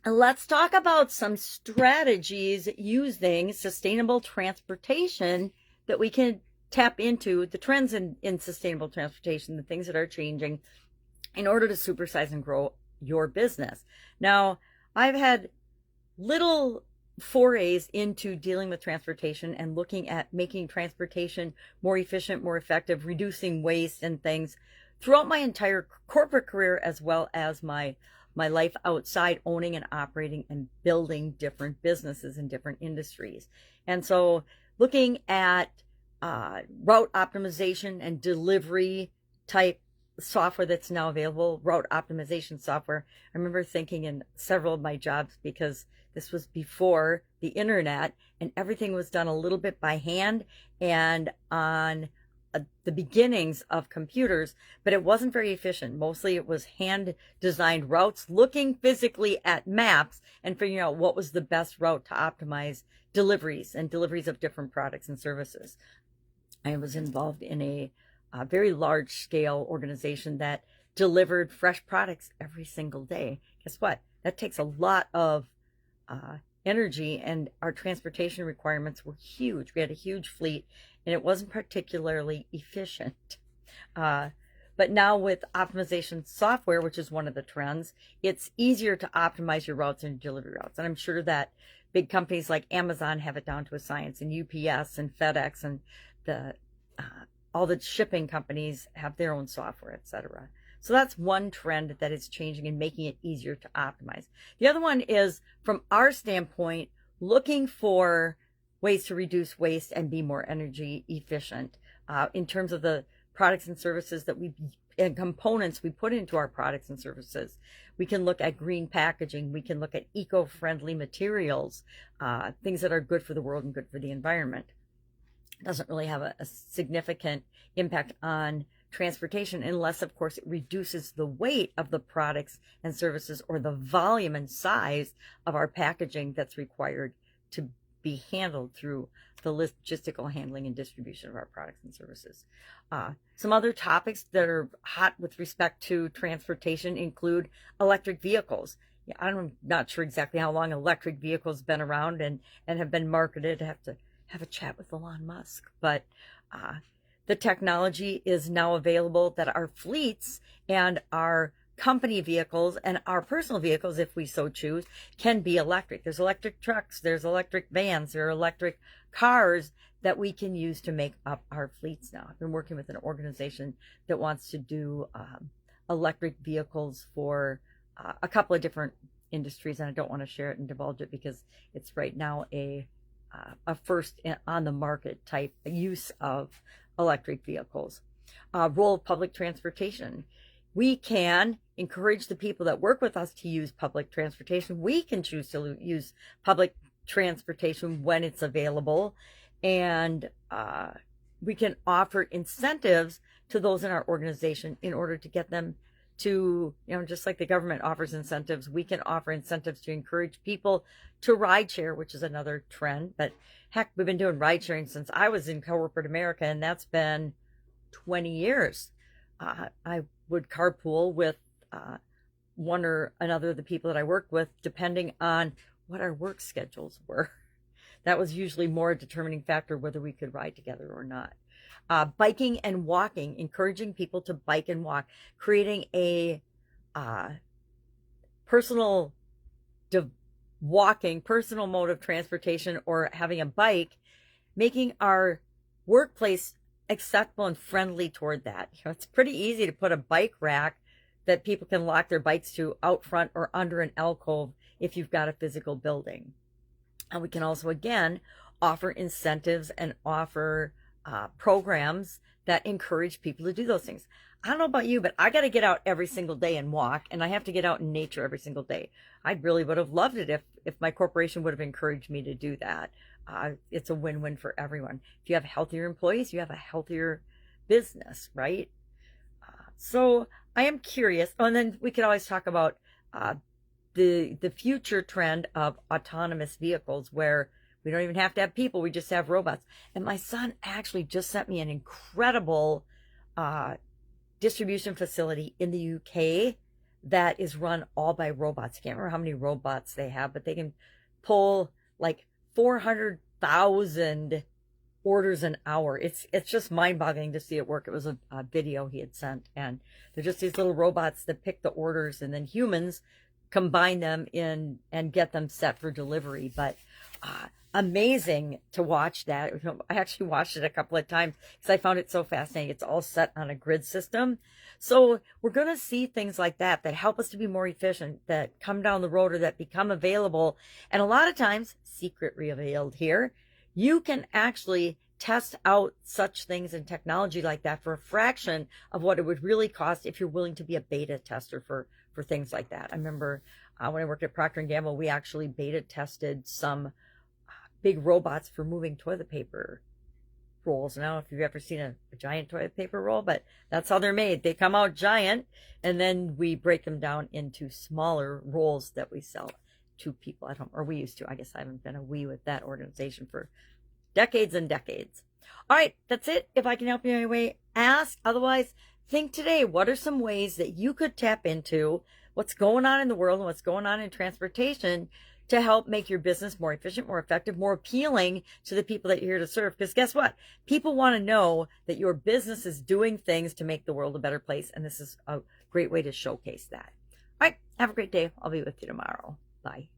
Let's talk about some strategies using sustainable transportation that we can tap into the trends in sustainable transportation, the things that are changing in order to supersize and grow your business. Now, I've had little forays into dealing with transportation and looking at making transportation more efficient, more effective, reducing waste and things throughout my entire corporate career, as well as my life outside owning and operating and building different businesses in different industries. And so looking at route optimization and delivery type software that's now available, route optimization software. I remember thinking in several of my jobs, because this was before the internet and everything was done a little bit by hand and on the beginnings of computers, but it wasn't very efficient. Mostly it was hand designed routes, looking physically at maps and figuring out what was the best route to optimize deliveries and deliveries of different products and services. I was involved in a very large scale organization that delivered fresh products every single day. Guess what? That takes a lot of energy, and our transportation requirements were huge. We had a huge fleet, and it wasn't particularly efficient. But now with optimization software, which is one of the trends, it's easier to optimize your routes and delivery routes. And I'm sure that big companies like Amazon have it down to a science, and UPS and FedEx and the all the shipping companies have their own software, etc. So that's one trend that is changing and making it easier to optimize. The other one is, from our standpoint, looking for ways to reduce waste and be more energy efficient in terms of the products and services that and components we put into our products and services. We can look at green packaging. We can look at eco-friendly materials, things that are good for the world and good for the environment. It doesn't really have a significant impact on transportation unless, of course, it reduces the weight of the products and services or the volume and size of our packaging that's required to be handled through the logistical handling and distribution of our products and services. Some other topics that are hot with respect to transportation include electric vehicles. Yeah, I'm not sure exactly how long electric vehicles have been around and have been marketed. I have to have a chat with Elon Musk, but the technology is now available that our fleets and our company vehicles and our personal vehicles, if we so choose, can be electric. There's electric trucks, there's electric vans, there are electric cars that we can use to make up our fleets now. I've been working with an organization that wants to do electric vehicles for a couple of different industries, and I don't want to share it and divulge it because it's right now a first on the market type use of electric vehicles. Role of public transportation. We can encourage the people that work with us to use public transportation. We can choose to use public transportation when it's available, and we can offer incentives to those in our organization in order to get them to, just like the government offers incentives, we can offer incentives to encourage people to ride share, which is another trend. But heck, we've been doing ride sharing since I was in corporate America, and that's been 20 years. I would carpool with one or another of the people that I worked with, depending on what our work schedules were. That was usually more a determining factor whether we could ride together or not. Biking and walking, encouraging people to bike and walk, creating a personal personal mode of transportation, or having a bike, making our workplace acceptable and friendly toward that. It's pretty easy to put a bike rack that people can lock their bikes to out front or under an alcove if you've got a physical building. And we can also, again, offer incentives and offer programs that encourage people to do those things. I don't know about you, but I got to get out every single day and walk, and I have to get out in nature every single day. I really would have loved it if my corporation would have encouraged me to do that. It's a win-win for everyone. If you have healthier employees, you have a healthier business, right? So I am curious. Oh, and then we could always talk about the future trend of autonomous vehicles, where we don't even have to have people, we just have robots. And my son actually just sent me an incredible distribution facility in the UK that is run all by robots. I can't remember how many robots they have, but they can pull like 400,000 orders an hour. It's just mind-boggling to see it work. It was a video he had sent, and they're just these little robots that pick the orders, and then humans combine them in and get them set for delivery. But amazing to watch that. I actually watched it a couple of times because I found it so fascinating. It's all set on a grid system. So we're going to see things like that that help us to be more efficient, that come down the road or that become available. And a lot of times, secret revealed here, you can actually test out such things in technology like that for a fraction of what it would really cost if you're willing to be a beta tester for things like that. I remember when I worked at Procter & Gamble, we actually beta tested some big robots for moving toilet paper rolls. I don't know if you've ever seen a giant toilet paper roll, but that's how they're made. They come out giant, and then we break them down into smaller rolls that we sell to people at home, or we used to. I guess I haven't been a we with that organization for decades and decades. All right, that's it. If I can help you in any way, ask. Otherwise, think today, what are some ways that you could tap into what's going on in the world and what's going on in transportation to help make your business more efficient, more effective, more appealing to the people that you're here to serve? Because guess what? People want to know that your business is doing things to make the world a better place, and this is a great way to showcase that. All right, have a great day. I'll be with you tomorrow. Bye.